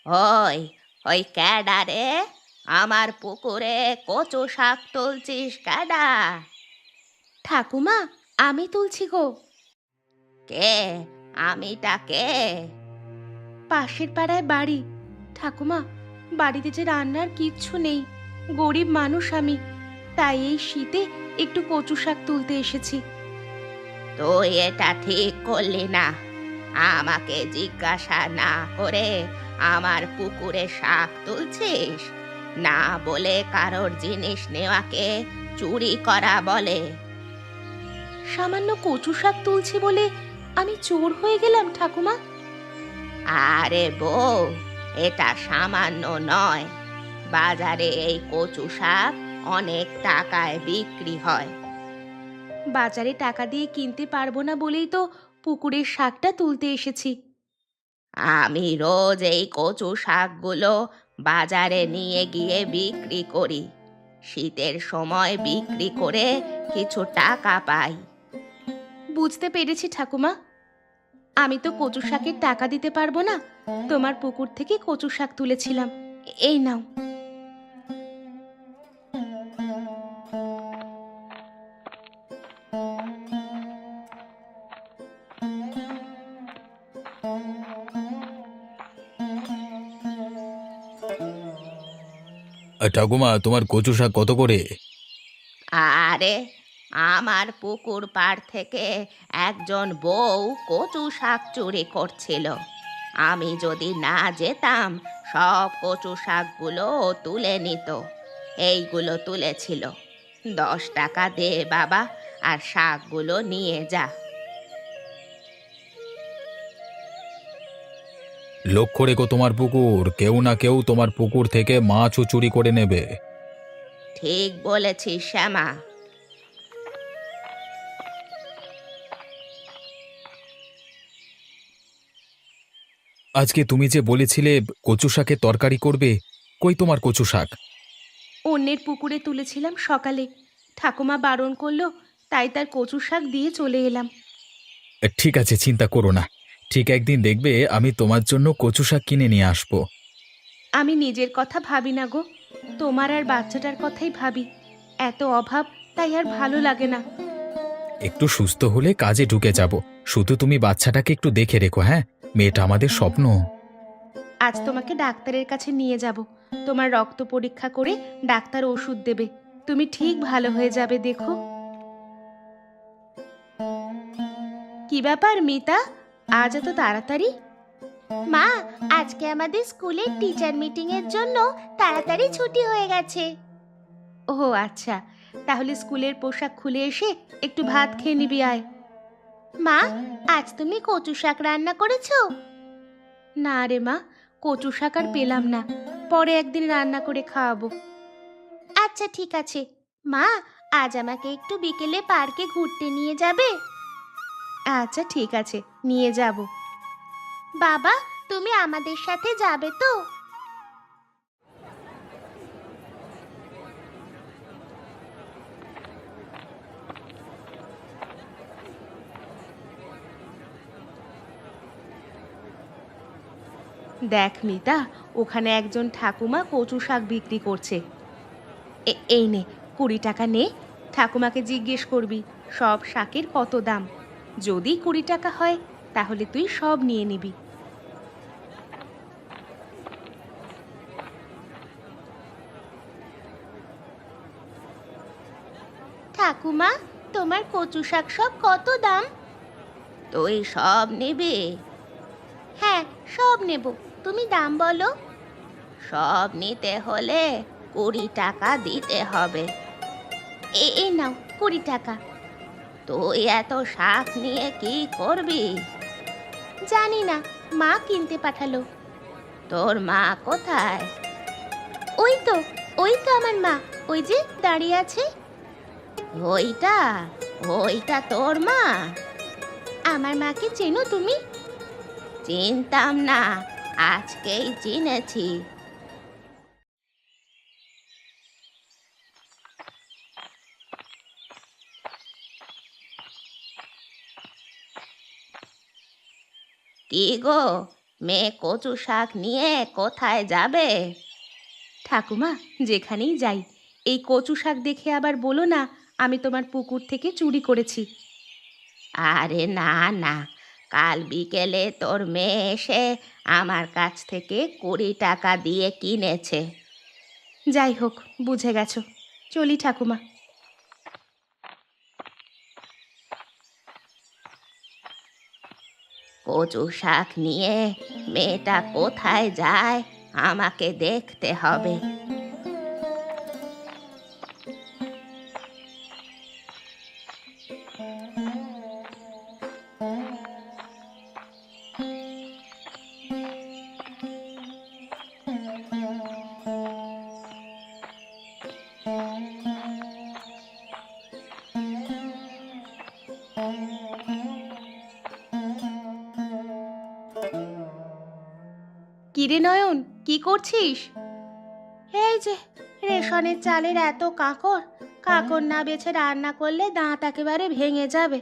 ওই ওই ক্যাডা রে, আমার পুকুরে কচু শাক তুলছিস ক্যাডা? ঠাকুমা, আমি তুলছি গো। কে? আমিটা কে? পাশের পাড়ায় বাড়ি। ঠাকুমা, বাড়িতে যে রান্নার কিচ্ছু নেই, গরিব মানুষ আমি, তাই এই শীতে একটু কচু শাক তুলতে এসেছি। তুই এটা ঠিক করলি না। আমাকে জিজ্ঞাসা না করে আমার পুকুরে শাক তুলছিস? না বলে কারোর জিনিস নেওয়াকে চুরি করা বলে। সামান্য কচু শাক তুলছি বলে আমি চোর হয়ে গেলাম ঠাকুমা? আরে বউ, এটা সামান্য নয়। বাজারে এই কচু শাক অনেক টাকায় বিক্রি হয়। বাজারে টাকা দিয়ে কিনতে পারবো না বলেই তো পুকুরের শাকটা তুলতে এসেছি। আমি রোজ এই কচু শাকগুলো বাজারে নিয়ে গিয়ে বিক্রি করি। শীতের সময় বিক্রি করে কিছু টাকা পাই। বুঝতে পেরেছি ঠাকুমা, আমি তো কচু শাকের টাকা দিতে পারবো না, তোমার পুকুর থেকে কচু শাক তুলেছিলাম, এই নাও। ঠাকুমা, তোমার কচু শাক কত করে? আরে, আমার পুকুর পাড় থেকে একজন বউ কচু শাক চুরি করছিল। আমি যদি না যেতাম, সব কচু শাকগুলো ও তুলে নিত। এইগুলো তুলেছিল। 10 টাকা দে বাবা, আর শাকগুলো নিয়ে যা। লক্ষ্য রেখো তোমার পুকুর, কেউ না কেউ তোমার পুকুর থেকে মাছও চুরি করে নেবে। ঠিক বলেছিস শ্যামা। আজকে তুমি যে বলেছিলে কচু শাকের তরকারি করবে, কই তোমার কচু শাক? অন্যের পুকুরে তুলেছিলাম সকালে, ঠাকুমা বারণ করলো, তাই তার কচু শাক দিয়ে চলে এলাম। ঠিক আছে, চিন্তা করো না। ঠিক একদিন দেখবে আমি তোমার জন্য কচু শাক কিনে নিয়ে আসবো। আমি নিজের কথা ভাবি না গো, তোমার আর বাচ্চাটার কথাই ভাবি। এত অভাব, তাই আর ভালো লাগে না। একটু সুস্থ হলে কাজে ঢুকে যাব। শুধু তুমি বাচ্চাটাকে একটু দেখে রেখো, হ্যাঁ? মেয়েটা আমাদের স্বপ্ন। আজ তোমাকে ডাক্তারের কাছে নিয়ে যাব, তোমার রক্ত পরীক্ষা করে ডাক্তার ওষুধ দেবে, তুমি ঠিক ভালো হয়ে যাবে দেখো। কি ব্যাপার মিতা, আজ এত তাড়াতাড়ি? মা, আজকে আমাদের স্কুলের টিচার মিটিং এর জন্য তাড়াতাড়ি ছুটি হয়ে গেছে। ও আচ্ছা, তাহলে স্কুলের পোশাক খুলে এসে একটু ভাত খেয়ে নিবি আয়। মা, আজ তুমি কচু শাক রান্না করেছো? না রে মা, কচু শাক আর পেলাম না, পরে একদিন রান্না করে খাওয়াবো। আচ্ছা ঠিক আছে। মা, আজ আমাকে একটু বিকেলে পার্কে ঘুরতে নিয়ে যাবে? আচ্ছা ঠিক আছে, নিয়ে যাব। বাবা, তুমি আমাদের সাথে যাবে তো? দেখ মিতা, ওখানে একজন ঠাকুমা কচু শাক বিক্রি করছে। এই নে, 20 টাকা নে। ঠাকুমাকে জিজ্ঞেস করবি সব শাকের কত দাম। যদি 20 টাকা হয়, তাহলে তুই সব নিয়ে নিবি। ঠাকুমা, তোমার কচু শাক সব কত দাম? তুই সব নিবি? হ্যাঁ, সব নেব, তুমি দাম বলো। সব নিতে হলে 20 টাকা দিতে হবে। এই নাও 20 টাকা। তুই এত শাক নিয়ে কি করবি? জানি না, মা কিনতে পাঠালো। তোর মা কোথায়? ওই তো, ওই তো আমার মা, ওই যে দাঁড়িয়ে আছে। ওইটা? ওইটা তোর মা? আমার মাকে চেনো তুমি? চিনতাম না, আজকেই চিনেছি। কি গো, মেয়ে কচু শাক নিয়ে কোথায় যাবে? ঠাকুমা, যেখানেই যাই এই কচু শাক দেখে আবার বলো না আমি তোমার পুকুর থেকে চুরি করেছি। আরে না না, কাল বিকেলে তোর মেয়ে এসে আমার কাছ থেকে 20 টাকা দিয়ে কিনেছে। যাই হোক, বুঝে গেছো, চলি ঠাকুমা। কচু শাক নিয়ে মেয়েটা কোথায় যায় আমাকে দেখতে হবে। কিরে নয়ন, কি করছিস? এই যে রেশনের চালের এত কাঁকর, কাঁকর না বেছে রান্না করলে দাঁত একেবারে ভেঙে যাবে।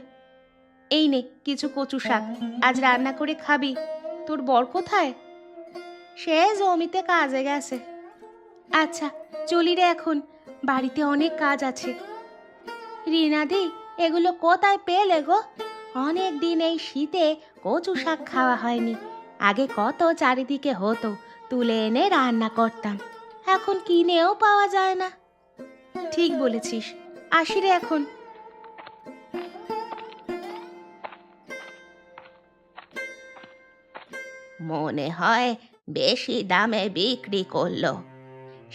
এই নে কিছু কচু শাক, আজ রান্না করে খাবি। তোর বর কোথায়? সে জমিতে কাজে গেছে। আচ্ছা চলি রে এখন, বাড়িতে অনেক কাজ আছে। রিনাদি, এগুলো কোথায় পেলে গো? অনেক দিন এই শীতে কচু শাক খাওয়া হয়নি। আগে কত চারিদিকে হতো, তুলে এনে রান্না করতাম, এখন কিনেও পাওয়া যায় না। ঠিক বলেছিস, আসি রে এখন। মনে হয় বেশি দামে বিক্রি করলো।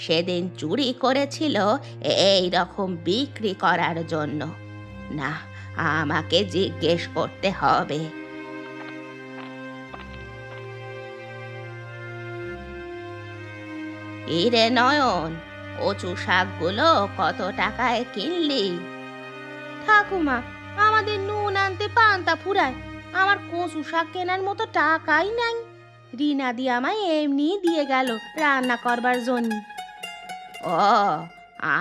সেদিন চুরি করেছিল এই রকম বিক্রি করার জন্য। না, আমাকে জিজ্ঞেস করতে হবে। ইরে নয়ন, কচু শাকগুলো কত টাকায় কিনলি? ঠাকুমা, আমাদের নুন আনতে পান্তা ফুরায়, আমার কচু শাক কেনার মতো টাকাই নাই। রিনাদি আমায় এমনি দিয়ে গেল রান্না করবার জন্য। ও,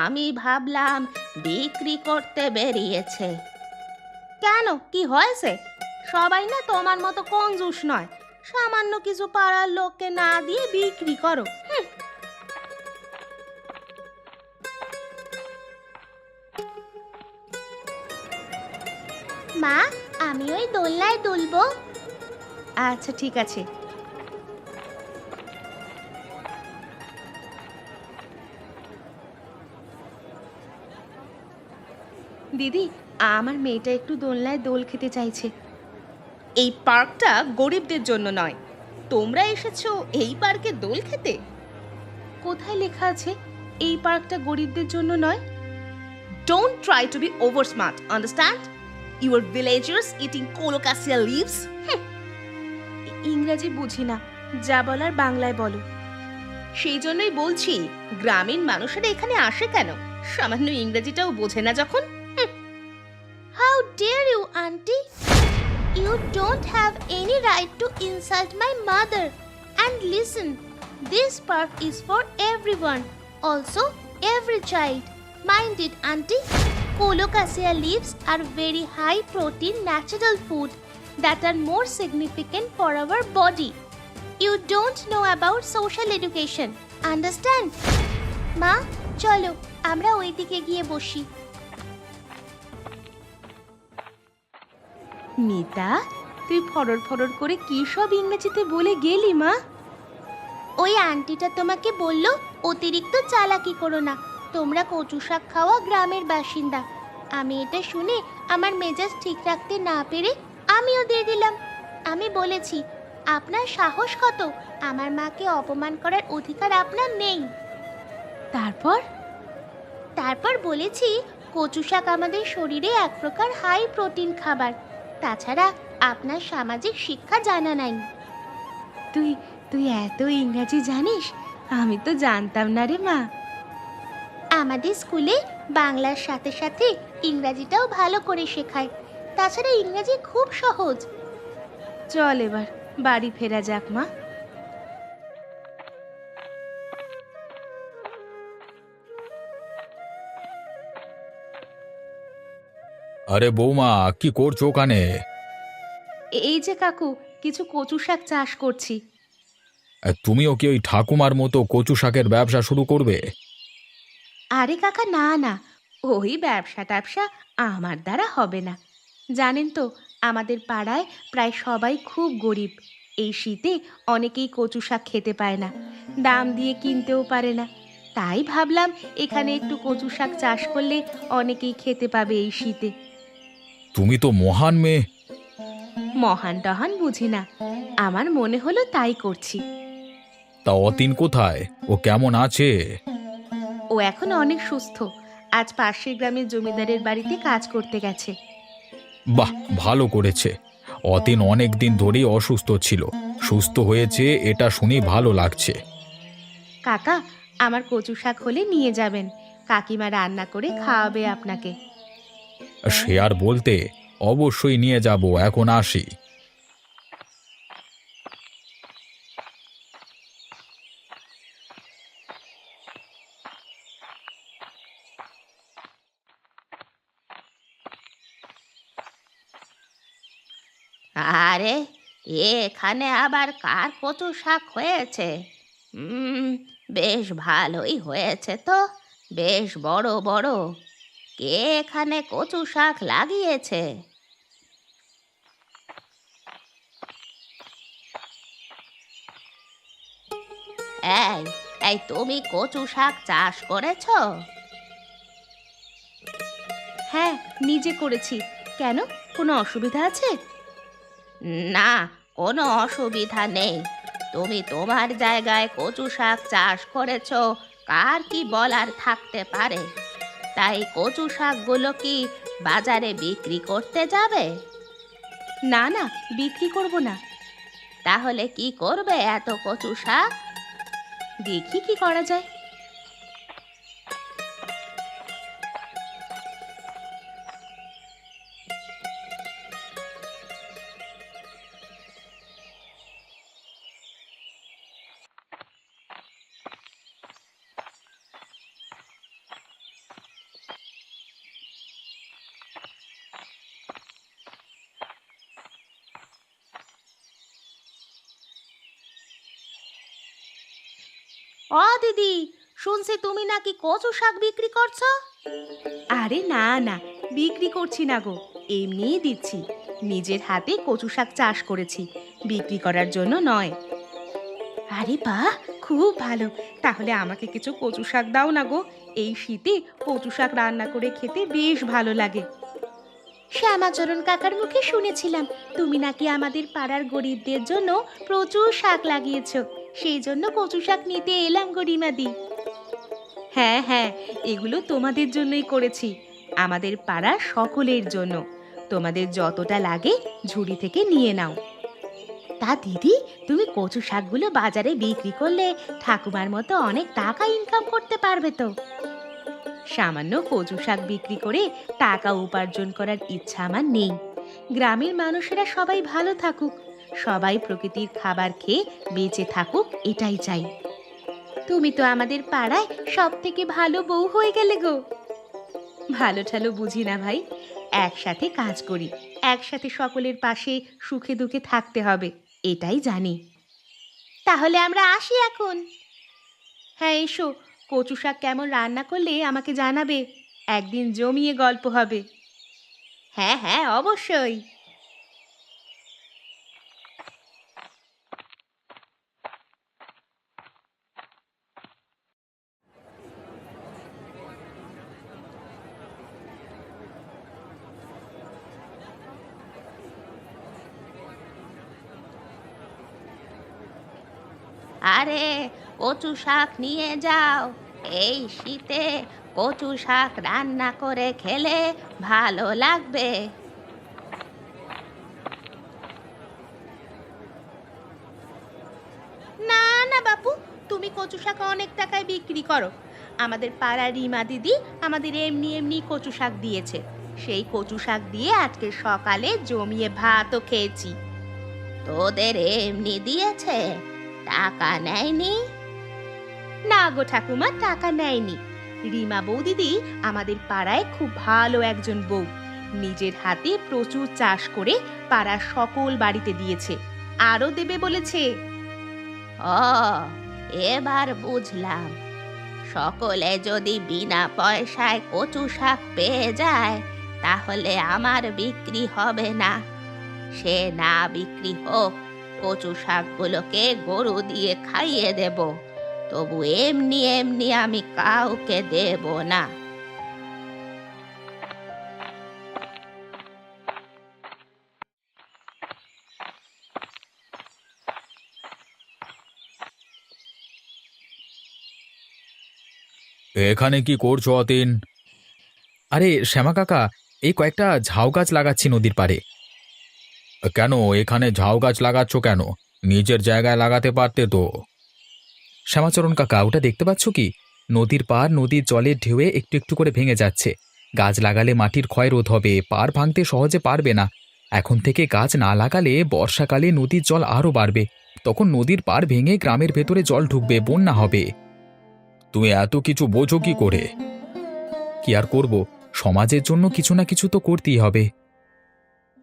আমি ভাবলাম বিক্রি করতে বেরিয়েছে। কেন, কি হয়েছে? সবাই না তোমার মতো কঞ্জুস নয়, সামান্য কিছু পাড়ার লোককে না দিয়ে বিক্রি করো। মা, আমি ওই দোলনায় দুলবো। আচ্ছা ঠিক আছে। দিদি, আমার মেয়েটা একটু দোলনায় দোল খেতে চাইছে। এই পার্কটা গরিবদের জন্য নয়, তোমরা এসেছো এই পার্কে দোল খেতে? কোথায় লেখা আছে এই পার্কটা গরিবদের জন্য নয়? Don't try to be over smart, understand? You are villagers eating colocasia leaves. ইংরেজি বুঝি না, যা বলার বাংলায় বলো। সেই জন্যই বলছি, গ্রামীণ মানুষেরা এখানে আসে কেন? সামান্য ইংরেজিটাও বোঝে না যখন। How dare you, auntie? You don't have any right to insult my mother. And listen, this park is for everyone, also every child. Mind it, auntie. Colocasia leaves are very high protein natural food that are more significant for our body. You don't know about social education, understand? মা, চলো আমরা ওইদিকে গিয়ে বসি। মিতা, তুই ফরর ফরর করে কি সব ইংরেজিতে বলে গেলি মা? ওই আন্টিটা তোমাকে বলল অতিরিক্ত চালাকি করো না, তোমরা কচু শাক খাওয়া গ্রামের বাসিন্দা। আমি এটা শুনে আমার মেজাজ ঠিক রাখতে না পেরে আমিও দিয়ে দিলাম। আমি বলেছি, আপনার সাহস কত, আমার মাকে অপমান করার অধিকার আপনার নেই। তারপর বলেছি কচু শাক আমাদের শরীরে এক প্রকার হাই প্রোটিন খাবার, তাছাড়া আপনার সামাজিক শিক্ষা জানা নাই। তুই এত ইংরাজি জানিস, আমি তো জানতাম না রে মা। আমাদের স্কুলে বাংলার সাথে সাথে ইংরাজিটাও ভালো করে শেখায়, তাছাড়া ইংরাজি খুব সহজ। চল এবার বাড়ি ফেরা যাক মা। আরে বৌমা, কি করছো ওখানে? এই যে কাকু, কিছু কচু শাক চাষ করছি। তুমিও কি ওই ঠাকুমার মতো কচু শাকের ব্যবসা শুরু করবে? আরে কাকা, না না, ওই ব্যবসা ট্যাবসা আমার দ্বারা হবে না। জানেন তো, আমাদের পাড়ায় প্রায় সবাই খুব গরিব। এই শীতে অনেকেই কচু শাক খেতে পায় না, দাম দিয়ে কিনতেও পারে না। তাই ভাবলাম এখানে একটু কচু শাক চাষ করলে অনেকেই খেতে পাবে এই শীতে। তুমি তো মহান মেয়ে। মহান টহান বুঝি না, আমার মনে হলো তাই করছি। তা অতীন কোথায়? ও কেমন আছে? ও এখন অনেক সুস্থ, আজ পাশের গ্রামের জমিদারের বাড়িতে কাজ করতে গেছে। বাহ, ভালো করেছে। অতীন অনেক দিন ধরেই অসুস্থ ছিল, সুস্থ হয়েছে এটা শুনে ভালো লাগছে। কাকা, আমার কচু শাক হলে নিয়ে যাবেন, কাকিমা রান্না করে খাওয়াবে আপনাকে। সে আর বলতে, অবশ্যই নিয়ে যাব, এখন আসি। আরে, এখানে আবার কার কচু শাক হয়েছে? বেশ ভালোই হয়েছে তো, বেশ বড় বড়। কে এখানে কচু শাক লাগিয়েছে? এই এই তুমি কচু শাক চাষ করেছো? হ্যাঁ, নিজে করেছি। কেন, কোনো অসুবিধা আছে? না, কোনো অসুবিধা নেই। তুমি তোমার জায়গায় কচু শাক চাষ করেছো, কার কি বলার থাকতে পারে? তাই কচু শাকগুলো কি বাজারে বিক্রি করতে যাবে? না না, বিক্রি করব না। তাহলে কি করবে এত কচু শাক? দেখি কি করা যায়। ও দিদি, শুনছি তুমি নাকি কচু শাক বিক্রি করছো? আরে না না, বিক্রি করছি না গো, এমনিই দিচ্ছি। নিজের হাতে কচু শাক চাষ করেছি, বিক্রি করার জন্য নয়। আরে বাহ, খুব ভালো। তাহলে আমাকে কিছু কচু শাক দাও না গো, এই শীতে কচু শাক রান্না করে খেতে বেশ ভালো লাগে। শ্যামাচরণ কাকার মুখে শুনেছিলাম তুমি নাকি আমাদের পাড়ার গরিবদের জন্য প্রচুর শাক লাগিয়েছো, সেই জন্য কচু শাক নিতে এলাম গরিমাদি। হ্যাঁ হ্যাঁ, এগুলো তোমাদের জন্যই করেছি, আমাদের পাড়ার সকলের জন্য। তোমাদের যতটা লাগে ঝুড়ি থেকে নিয়ে নাও। তা দিদি, তুমি কচু শাকগুলো বাজারে বিক্রি করলে ঠাকুমার মতো অনেক টাকা ইনকাম করতে পারবে তো। সামান্য কচু শাক বিক্রি করে টাকা উপার্জন করার ইচ্ছা আমার নেই। গ্রামের মানুষেরা সবাই ভালো থাকুক, সবাই প্রকৃতির খাবার খেয়ে বেঁচে থাকুক, এটাই চাই। তুমি তো আমাদের পাড়ায় সব থেকে ভালো বউ হয়ে গেলে গো। ভালো ঠালো বুঝি না ভাই, একসাথে কাজ করি, একসাথে সকলের পাশে সুখে দুঃখে থাকতে হবে, এটাই জানি। তাহলে আমরা আসি এখন। হ্যাঁ এসো, কচু শাক কেমন রান্না করলে আমাকে জানাবে, একদিন জমিয়ে গল্প হবে। হ্যাঁ হ্যাঁ, অবশ্যই। আরে, কচু শাক নিয়ে যাও। এই শীতে কচু শাক রান্না করে খেলে ভালো লাগবে। না না বাপু, তুমি কচু শাক অনেক টাকায় বিক্রি করো। আমাদের পাড়ার রিমা দিদি আমাদের এমনি এমনি কচু শাক দিয়েছে, সেই কচু শাক দিয়ে আজকে সকালে জমিয়ে ভাতও খেয়েছি। তোদের এমনি দিয়েছে, টাকা নেয়নি? না গো ঠাকুমা, টাকা নেয়নি। রিমা বৌদিদি আমাদের পাড়ায় খুব ভালো একজন বউ, নিজের হাতে প্রচুর চাষ করে পাড়ার সকল বাড়িতে দিয়েছে, আরও দেবে বলেছে। ও, এবার বুঝলাম। সকলে যদি বিনা পয়সায় কচু শাক পেয়ে যায় তাহলে আমার বিক্রি হবে না। সে না বিক্রি হোক, কচু শাকগুলোকে গরু দিয়ে খাইয়ে দেব, তবু এমনি এমনি আমি কাউকে দেব না। এখানে কি করছো অতীন? আরে শ্যামা কাকা, এই কয়েকটা ঝাউ গাছ লাগাচ্ছি নদীর পাড়ে। কেন এখানে ঝাউ গাছ লাগাচ্ছ কেন? নিজের জায়গায় লাগাতে পারতে তো। শ্যামাচরণ কাকা, ওটা দেখতে পাচ্ছ কি? নদীর পাড় নদীর জলের ঢেউয়ে একটু একটু করে ভেঙে যাচ্ছে। গাছ লাগালে মাটির ক্ষয় রোধ হবে, পাড় ভাঙতে সহজে পারবে না। এখন থেকে গাছ না লাগালে বর্ষাকালে নদীর জল আরও বাড়বে। তখন নদীর পাড় ভেঙে গ্রামের ভেতরে জল ঢুকবে, বন্যা হবে। তুমি এত কিছু বোঝো কি করে? কি আর করব, সমাজের জন্য কিছু না কিছু তো করতেই হবে।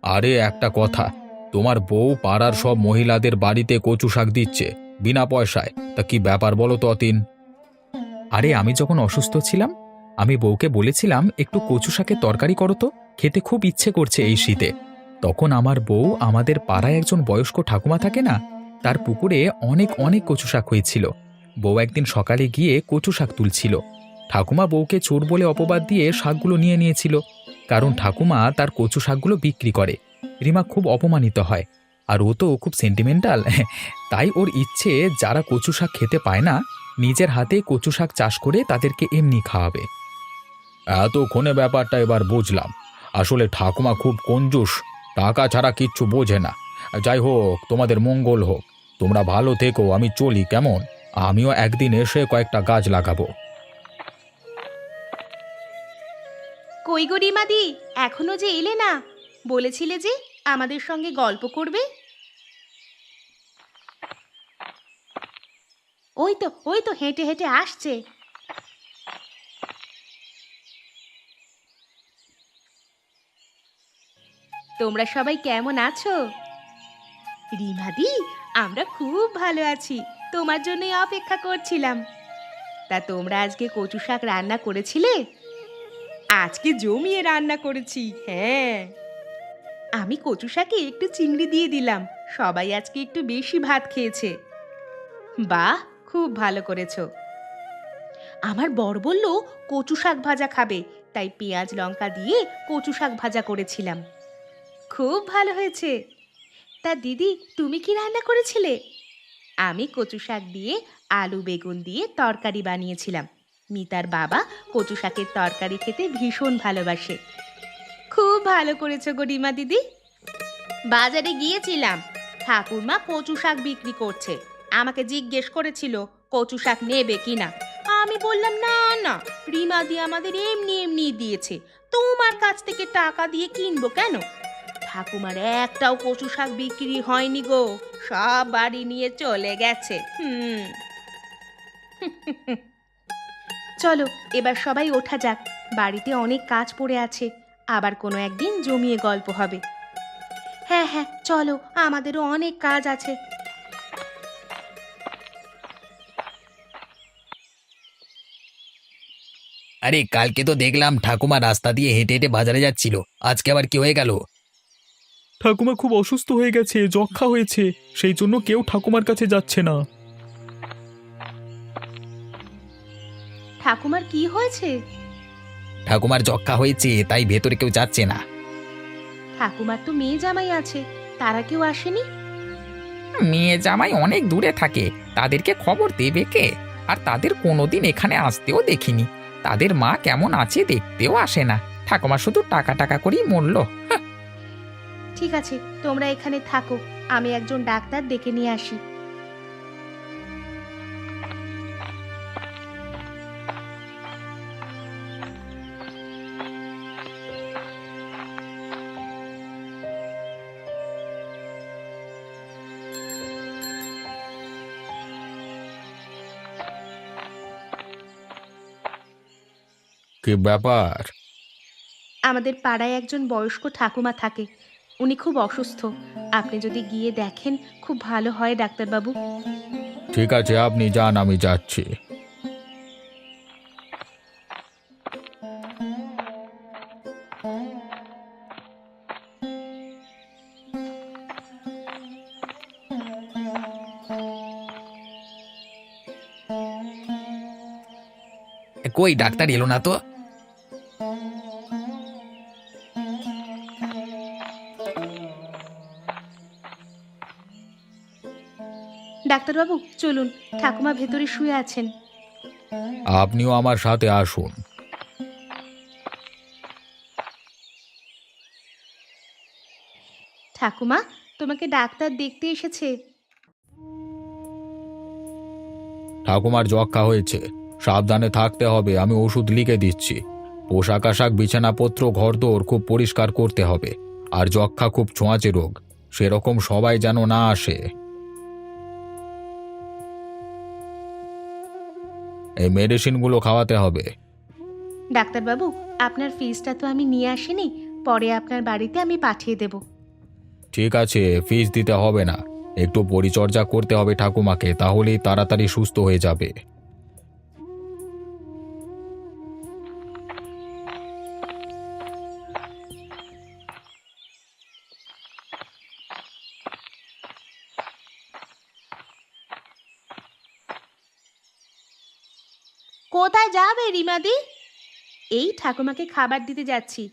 আরে একটা কথা, তোমার বউ পাড়ার সব মহিলাদের বাড়িতে কচু শাক দিচ্ছে বিনা পয়সায়, তা কি ব্যাপার বলো তো অতীন? আরে আমি যখন অসুস্থ ছিলাম, আমি বউকে বলেছিলাম একটু কচু শাকের তরকারি করো তো, খেতে খুব ইচ্ছে করছে এই শীতে। তখন আমার বউ আমাদের পাড়ায় একজন বয়স্ক ঠাকুমা থাকে না, তার পুকুরে অনেক অনেক কচু শাক হয়েছিল। বউ একদিন সকালে গিয়ে কচু শাক তুলছিল। ঠাকুমা বউকে চোর বলে অপবাদ দিয়ে শাকগুলো নিয়ে নিয়েছিল, কারণ ঠাকুমা তার কচু শাকগুলো বিক্রি করে। রিমা খুব অপমানিত হয়, আর ও তো খুব সেন্টিমেন্টাল। তাই ওর ইচ্ছে যারা কচু শাক খেতে পায় না, নিজের হাতে কচু শাক চাষ করে তাদেরকে এমনি খাওয়াবে। এতক্ষণে ব্যাপারটা এবার বুঝলাম। আসলে ঠাকুমা খুব কঞ্জুস, টাকা ছাড়া কিচ্ছু বোঝে না। যাই হোক, তোমাদের মঙ্গল হোক। তোমরা ভালো থেকো, আমি চলি কেমন? আমিও একদিন এসে কয়েকটা গাছ লাগাবো। কই গো রিমাদি, এখনো যে এলে না? বলেছিলে যে আমাদের সঙ্গে গল্প করবে। ওই তো হেঁটে হেঁটে আসছে। তোমরা সবাই কেমন আছো? রিমাদি, আমরা খুব ভালো আছি, তোমার জন্যই অপেক্ষা করছিলাম। তা তোমরা আজকে কচু শাক রান্না করেছিলে? আজকে জমিয়ে রান্না করেছি, হ্যাঁ। আমি কচু শাকে একটু চিংড়ি দিয়ে দিলাম, সবাই আজকে একটু বেশি ভাত খেয়েছে। বাহ, খুব ভালো করেছো। আমার বর বলল কচু শাক ভাজা খাবে, তাই পেঁয়াজ লঙ্কা দিয়ে কচু শাক ভাজা করেছিলাম। খুব ভালো হয়েছে। তা দিদি, তুমি কি রান্না করেছিলে? আমি কচু শাক দিয়ে আলু বেগুন দিয়ে তরকারি বানিয়েছিলাম। মিতার বাবা কচু শাকের তরকারি খেতে ভীষণ ভালোবাসে। খুব ভালো করেছো গো রিমা দিদি। বাজারে গিয়েছিলাম, ঠাকুরমা কচু শাক বিক্রি করছে। আমাকে জিজ্ঞেস করেছিল কচু শাক নেবে কিনা। আমি বললাম না না, রিমাদি আমাদের এমনি এমনি দিয়েছে, তোমার কাছ থেকে টাকা দিয়ে কিনবো কেন। ঠাকুমার একটাও কচু শাক বিক্রি হয়নি গো, সব বাড়ি নিয়ে চলে গেছে। চলো এবার সবাই ওঠা যাক, বাড়িতে অনেক কাজ পড়ে আছে, আবার কোনো একদিন জমিয়ে গল্প হবে। হ্যাঁ হ্যাঁ, চলো, আমাদেরও অনেক কাজ আছে। আরে কালকে তো দেখলাম ঠাকুমা রাস্তা দিয়ে হেঁটে হেঁটে বাজারে যাচ্ছিল, আজকে আবার কি হয়ে গেল? ঠাকুমা খুব অসুস্থ হয়ে গেছে, যক্ষ্মা হয়েছে, সেই জন্য কেউ ঠাকুমার কাছে যাচ্ছে না। ঠাকুমার কি হয়েছে? ঠাকুমার যক্ষ্মা হয়েছে, তাই ভেতরে কেউ যাচ্ছে না। ঠাকুমার তো মেয়ে জামাই আছে, তারা কেউ আসেনি? মেয়ে জামাই অনেক দূরে থাকে, তাদেরকে খবর দেবে কে? আর তাদের কোনোদিন এখানে আসতেও দেখিনি। তাদের মা কেমন আছে দেখতেও আসে না। ঠাকুমা শুধু টাকা টাকা করেই মরল। ঠিক আছে, তোমরা এখানে থাকো, আমি একজন ডাক্তার ডেকে নিয়ে আসি। কি ব্যাপার? আমাদের পাড়ায় একজন বয়স্ক ঠাকুমা থাকে, উনি খুব অসুস্থ। আপনি যদি গিয়ে দেখেন খুব ভালো হয় ডাক্তারবাবু। ঠিক আছে, আপনি যান, আমি যাচ্ছি। কই ডাক্তার এলো না তো? ডাক্তারবাবু চলুন, ঠাকুমা ভেতরে শুয়ে আছেন। আপনিও আমার সাথে আসুন। ঠাকুমা, তোমাকে ডাক্তার দেখতে এসেছে। ঠাকুমার যক্ষা হয়েছে, সাবধানে থাকতে হবে। আমি ওষুধ লিখে দিচ্ছি। পোশাক আশাক, বিছানাপত্র, ঘরদোর খুব পরিষ্কার করতে হবে। আর যক্ষা খুব ছোঁয়াচে রোগ, সেরকম সবাই যেন না আসে। এই মেডিসিনগুলো খাওয়াতে হবে। ডাক্তারবাবু, আপনার ফিসটা তো আমি নিয়ে আসিনি, পরে আপনার বাড়িতে আমি পাঠিয়ে দেব। ঠিক আছে, ফিস দিতে হবে না। একটু পরিচর্যা করতে হবে ঠাকুমাকে, তাহলেই তাড়াতাড়ি সুস্থ হয়ে যাবে। কোথায় যাবে রিমাদি? এই ঠাকুমাকে খাবার দিতে যাচ্ছি।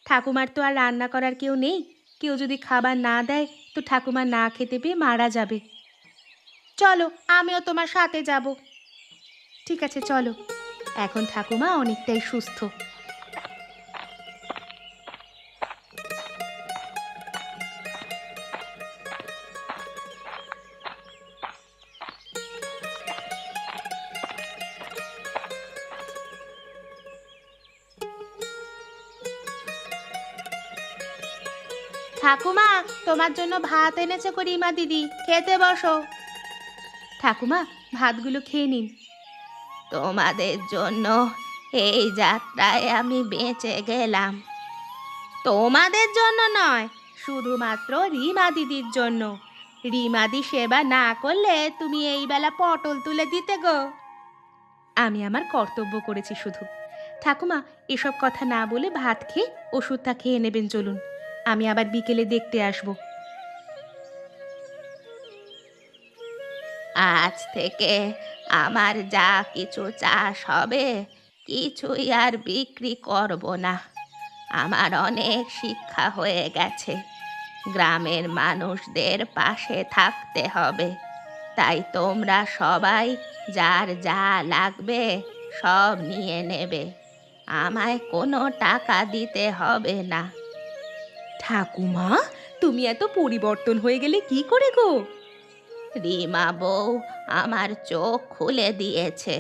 ঠাকুমার তো আর রান্না করার কেউ নেই, কেউ যদি খাবার না দেয় তো ঠাকুমা না খেতে পেয়ে মারা যাবে। চলো, আমিও তোমার সাথে যাব। ঠিক আছে চলো, এখন ঠাকুমা অনেকটাই সুস্থ। ঠাকুমা, তোমার জন্য ভাত এনেছে গো রিমা দিদি, খেতে বসো। ঠাকুমা, ভাতগুলো খেয়ে নিন। তোমাদের জন্য এই যাত্রায় আমি বেঁচে গেলাম। তোমাদের জন্য নয়, শুধুমাত্র রিমা দিদির জন্য। রিমাদি সেবা না করলে তুমি এই বেলা পটল তুলে দিতে গো। আমি আমার কর্তব্য করেছি শুধু। ঠাকুমা, এসব কথা না বলে ভাত খেয়ে ওষুধটা খেয়ে নেবেন, চলুন। আমি আবার বিকেলে দেখতে আসবো। আজ থেকে আমার যা কিছু চাষ হবে কিছুই আর বিক্রি করব না। আমার অনেক শিক্ষা হয়ে গেছে। গ্রামের মানুষদের পাশে থাকতে হবে। তাই তোমরা সবাই যার যা লাগবে সব নিয়ে নেবে। আমায় কোনো টাকা দিতে হবে না। ঠাকুমা, তুমি এত পরিবর্তন হয়ে গেলে কি করে গো? রিমা বউ আমার চোখ খুলে দিয়েছে।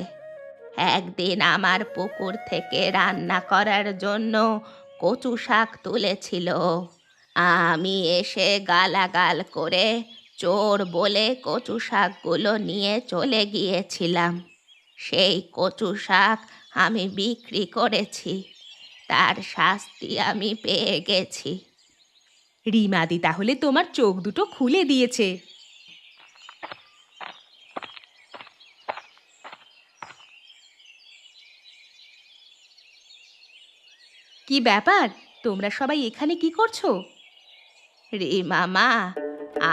একদিন আমার পুকুর থেকে রান্না করার জন্য কচু শাক তুলেছিল। আমি এসে গালাগাল করে চোর বলে কচু শাকগুলো নিয়ে চলে গিয়েছিলাম। সেই কচু শাক আমি বিক্রি করেছি। তার শাস্তি আমি পেয়ে গেছি। রিমাদি তাহলে তোমার চোখ দুটো খুলে দিয়েছে। কি ব্যাপার, তোমরা সবাই এখানে কি করছো? রিমা মা,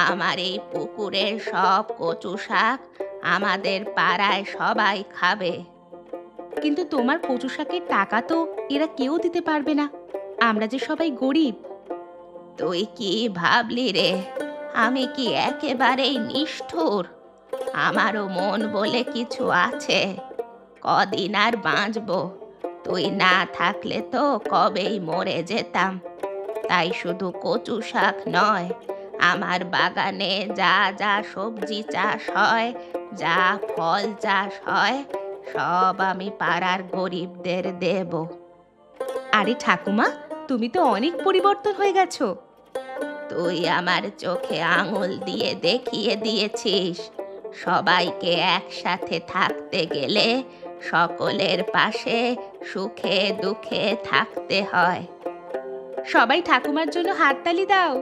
আমার এই পুকুরের সব কচু শাক আমাদের পাড়ায় সবাই খাবে। কিন্তু তোমার কচু শাকের টাকা তো এরা কেউ দিতে পারবে না, আমরা যে সবাই গরিব। তুই কি ভাবলি রে? আমি কি একেবারেই নিষ্ঠুর? আমারও মন বলে কিছু আছে। কদিন আর বাঁচবো? তুই না থাকলে তো কবেই মরে যেতাম। তাই শুধু কচু শাক নয়, আমার বাগানে যা যা সবজি চাষ হয়, যা ফল চাষ হয়, সব আমি পাড়ার গরিবদের দেব। আরে ঠাকুমা, তুমি তো অনেক পরিবর্তন হয়ে গেছো। তুই আমার চোখে আঙুল দিয়ে দেখিয়ে দিয়েছিস, সবাইকে একসাথে থাকতে গেলে সকলের পাশে সুখে দুঃখে থাকতে হয়। সবাই ঠাকুমার জন্য হাততালি দাও।